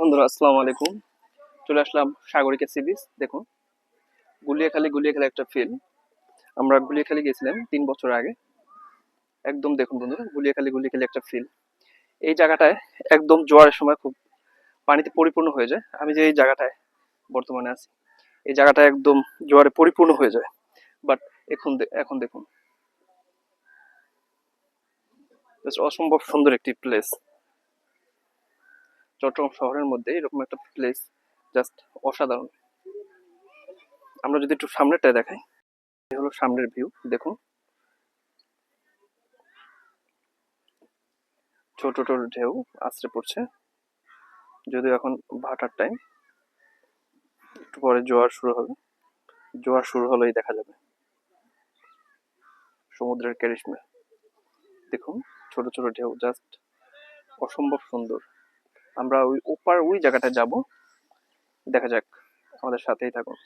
বন্ধুরা, আসসালামু আলাইকুম। চলে আসলাম সাগরিকা সি বিচ। দেখুন, গুলিয়াখালী একটা ফিল। আমরা গুলিয়াখালী গেছিলাম 3 বছর আগে। একদম দেখুন বন্ধুরা, গুলিয়াখালী একটা ফিল। এই জায়গাটায় একদম জোয়ারের সময় খুব পানিতে পরিপূর্ণ হয়ে যায়। আমি যে এই জায়গাটায় বর্তমানে আছি, এই জায়গাটা একদম জোয়ারে পরিপূর্ণ হয়ে যায়। বাট এখন দেখুন, জাস্ট অসম্ভব সুন্দর একটি প্লেস। চট্টগ্রাম শহরের মধ্যে এরকম একটা প্লেস জাস্ট অসাধারণ। আমরা যদি একটু সামনেরটায় দেখাই, এই হলো সামনের ভিউ। দেখুন, ছোট ছোট ঢেউ আছড়ে পড়ছে। যদিও এখন ভাটার টাইম, একটু পরে জোয়ার শুরু হবে। জোয়ার শুরু হলেই দেখা যাবে সমুদ্রের ক্যারিশমা। দেখুন, ছোট ছোট ঢেউ জাস্ট অসম্ভব সুন্দর। আমরা ওই জায়গাটায় যাব। দেখা যাক, আমাদের সাথেই থাকুন।